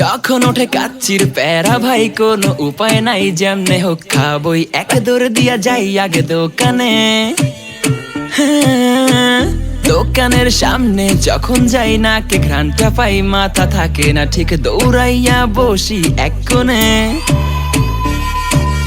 যখন ওঠে কাচ্চির প্যারা ভাই কোনো উপায় নাই, যেমনে হোক খাবই, এক দৌড় দিয়া যাই আগে দোকানে। দোকানের সামনে যখন যাই নাকে ঘ্রাণটা পাই, মাথা থাকে না ঠিক, দৌড়াইয়া বসি এক কোণে।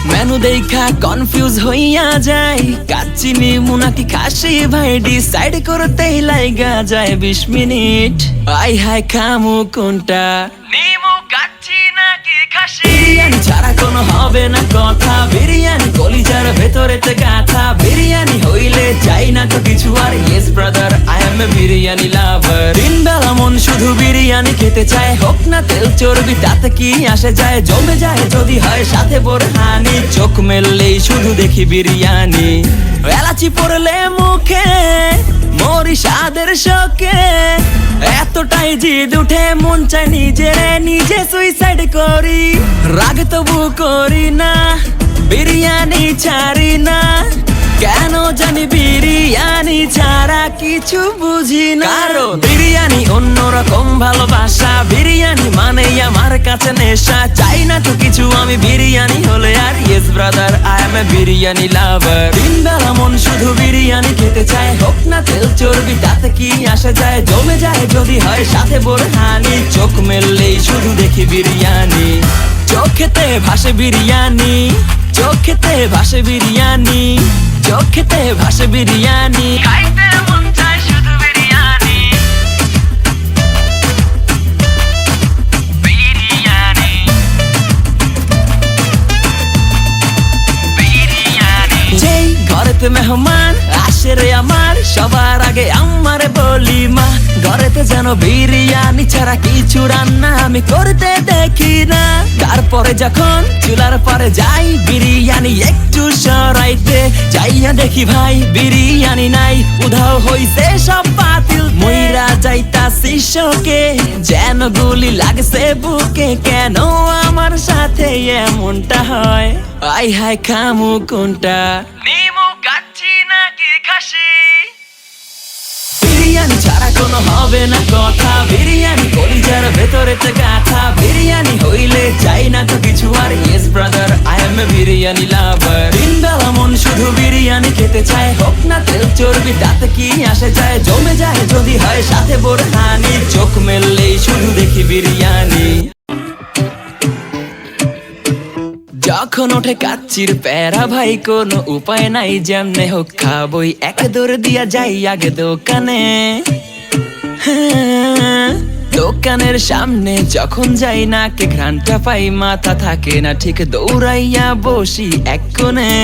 মেনু দেখা কনফিউজ হইয়া যাই, কাচ্চি নিমু নাকি খাসি ভাই, ডিসাইড করতেই লাইগা যায় 20 মিনিট। আই হাই খামু কোনটা, নিমু কাচ্চি নাকি খাসি? বিরিয়ানি ছাড়া কোনো হবে না কথা, বিরিয়ানি কলিজার ভেতরেতে গাথা। বিরিয়ানি হইলে চাই না তো কিছু আর, yes brother I M A biryani লাভার। দিন বেলা মন শুধু বিরিয়ানি খেতে চায়, হোক না তেল চর্বি তাতে কি আসে যায়, জমে যায় যদি হয় সাথে বোরহানি। চোখ মেললেই শুধু দেখি বিরিয়ানি, এলাচি পড়লে মুখে মরি স্বাদের শোকে। এতটাই জিদ উঠে মন চায় নিজে সুইসাইড করি, রাগ তবু করি না, বিরিয়ানি ছাড়ি না। কেন জানি বিরিয়ানি ছাড়া কিছু বুঝি না, কারণ বিরিয়ানি অন্যরকম ভালোবাসা। বিরিয়ানি মানে আমার কাছে নেশা, চাই না তো কিছু আমি বিরিয়ানি হলে আর, yes brother I M A biryani লাভার। দিন বেলা মন শুধু বিরিয়ানি খেতে চায়, হোক না তেল চর্বি তাতে কি আসে যায়, জমে যায় যদি হয় সাথে বোরহানি। চোখ মেললেই শুধু দেখি বিরিয়ানি, চোখেতে ভাসে বিরিয়ানি, চোখেতে ভাসে বিরিয়ানি, চোখেতে ভাসে বিরিয়ানি। খাইতে মন চায় শুধু বিরিয়ানি, বিরিয়ানি, বিরিয়ানি। যেই ঘরেতে মেহমান আসে রে আমার, সবার আগে আমারে বলি মা, ঘরেতে যেন বিরিয়ানি ছাড়া কিছু রান্না আমি করতে দেখি না। তারপরে যখন চুলার পরে যাই বিরিয়ানি একটু সরাইতে, যাইয়া দেখি ভাই বিরিয়ানি নাই, উধাও হইছে সব পাতিল। মইরা যাইতাছি শোকে, যেন গুলি লাগছে বুকে, কেন আমার সাথে এমনটা হয়? আই হাই খামু কোনটা, নিমু কাচ্চি নাকি খাসি? বিরিয়ানি ছাড়া কোনো হবে না কথা, বিরিয়ানি কলিজার ভেতরেতে গাথা। বিরিয়ানি হইলে চাই না তো কিছু আর, yes brother I M A biryani লাভার। দিন বেলা মন শুধু বিরিয়ানি খেতে চায়, হোক না তেল চর্বি তাতে কি আসে যায়, জমে যায় যদি হয় সাথে বোরহানি। চোখ মেললেই শুধু দেখি বিরিয়ানি। যখন ওঠে কাচ্চির প্যারা ভাই কোনো উপায় নাই, যেমনে হোক খাবই, এক দৌড় দিয়া যাই আগে দোকানে। দোকানের সামনে যখন যাই নাকে ঘ্রাণটা পাই, মাথা থাকে না ঠিক, দৌড়াইয়া বসি এক কোণে।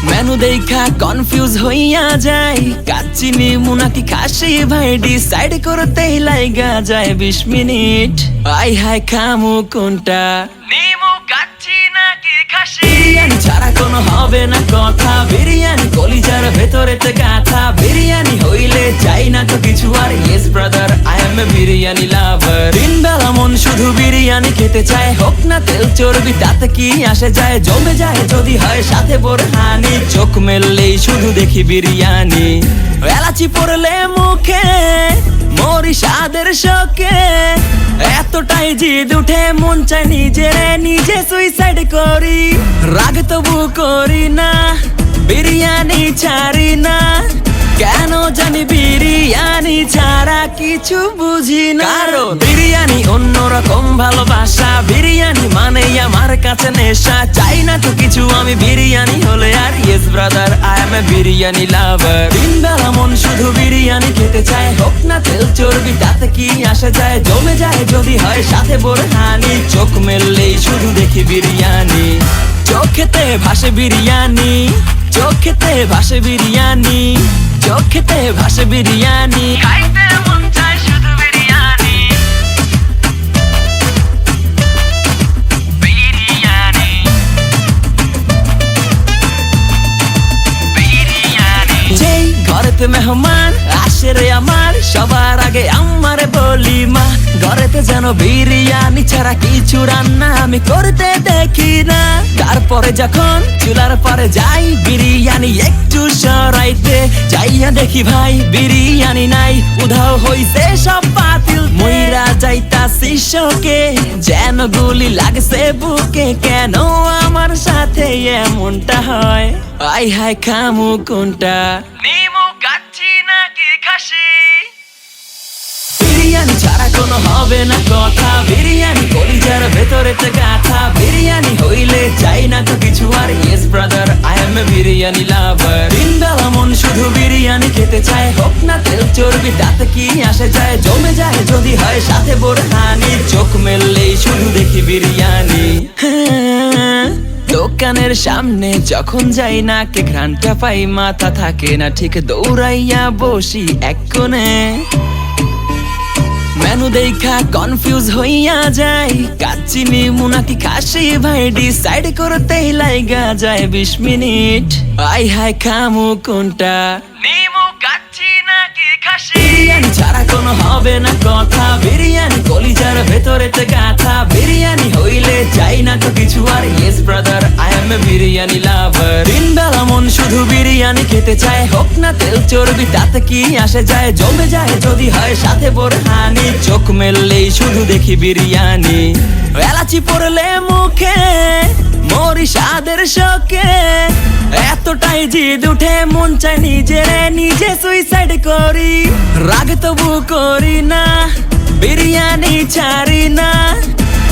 মেনু দেখা কনফিউজ হইয়া যাই, কাচ্চি নিমু নাকি খাসি ভাই, ডিসাইড করতেই লাইগা যায় 20 মিনিট। আই হাই খামু কোনটা, নিমু কাচ্চি নাকি খাসি? বিরিয়ানি ছাড়া কোনো হবে না কথা, বিরিয়ানি কলিজার ভেতরেতে গাথা। বিরিয়ানি হইলে চাই না তো কিছু আর, yes brother I M A biryani লাভার। দিন বেলা মন শুধু বিরিয়ানি খেতে চায়, হোক না তেল চর্বি তাতে কি আসে যায়, জমে যায় যদি হয় সাথে বোরহানি। চোখ মেললেই শুধু দেখি বিরিয়ানি, এলাচি পড়লে মুখে মরি স্বাদের শোকে। এতটাই জিদ উঠে মন চায় নিজে সুইসাইড করি, রাগ তবু করি না, বিরিয়ানি ছাড়ি না। কেন জানি বিরিয়ানি ছাড়া কিছু বুঝি না, কারণ বিরিয়ানি অন্যরকম ভালোবাসা। বিরিয়ানি মানে আমার কাছে নেশা, চাই না তো কিছু আমি বিরিয়ানি হলে আর, yes brother I M A biryani লাভার। দিন বেলা মন শুধু বিরিয়ানি খেতে চায়, হোক না তেল চর্বি তাতে কি আসে যায়, জমে যায় যদি হয় সাথে বোরহানি। চোখ মেললেই শুধু দেখি বিরিয়ানি, চোখেতে ভাসে বিরিয়ানি, চোখেতে ভাসে বিরিয়ানি, চোখেতে ভাসে বিরিয়ানি। খাইতে মন চায় শুধু বিরিয়ানি, বিরিয়ানি, বিরিয়ানি। যেই ঘরেতে মেহমান আসে রে আমার, সবার আগে আমারে বলি মা, ঘরেতে যেন বিরিয়ানি ছাড়া কিছু রান্না আমি করতে দেখি না। তারপরে যখন চুলার পরে যাই বিরিয়ানি একটু সরাইতে, যাইয়া দেখি ভাই বিরিয়ানি নাই, উধাও হইছে সব পাতিল। মইরা যাইতা শিশকে যেন গুলি লাগছে বুকে, কেন আমার সাথে এমনটা হয়? আই হায় খামু কোনটা, নিমু কাচ্ছি নাকি খাসি? বিরিয়ানি ছাড়া কোনো হবে না কথা, বিরিয়ানি কলিজার ভেতরেতে গাথা, বিরিয়ানি হইলে চাই না তো কিছু আর। Yes brother, I M A biryani লাভার। দিনবেলা মন শুধু বিরিয়ানি খেতে চায়, হোক না তেল চর্বি তাতে কি আসে যায়, জমে যায় যদি হয় সাথে বোরহানি, চোখ মেললেই শুধু দেখি বিরিয়ানি। দোকানের সামনে যখন যাই না কে ঘ্রাণটা পাই, মাথা থাকে না ঠিক, দৌড়াইয়া বসি এক কোণে। মেনু দেখা কনফিউজ হইয়া যাই, কাচ্চি নিমু নাকি খাসি ভাই, ডিসাইড করতেই লাইগা যায় 20 মিনিট। আই হায় খামু কোনটা, নিমু কাচ্চি নাকি খাসি? বিরিয়ানি ছাড়া কোনো হবে না কথা, বিরিয়ানি কলিজার ভেতরেতে গাথা, বিরিয়ানি হইলে চাই না তো কিছু আর। Yes brother, I M A biryani লাভার। দিনবেলা মন শুধু বিরিয়ানি খেতে চায়, হোক না তেল চর্বি তাতে কি আসে যায়, জমে যায় যদি হয় সাথে বোরহানি, চোখ মেললেই শুধু দেখি বিরিয়ানি। এলাচি পড়লে মুখে মরি স্বাদের শোকে, এতটাই জিদ উঠে মন চায় নিজে সুইসাইড করি। রাগ তবু করি না, বিরিয়ানি ছাড়ি না,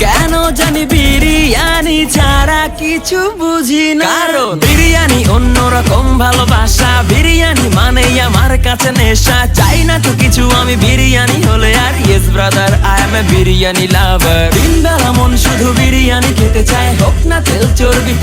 কেন জানি বিরিয়ানি ছাড়া কিছু বুঝি না। কারণ বিরিয়ানি অন্যরকম ভালোবাসা, বিরিয়ানি মানে আমার কাছে নেশা, চাই না তো কিছু আমি বিরিয়ানি হলে আর। Yes brother, I M A biryani লাভার। দিনবেলা মন শুধু বিরিয়ানি খেতে চায়, হোক না তেল চর্বি।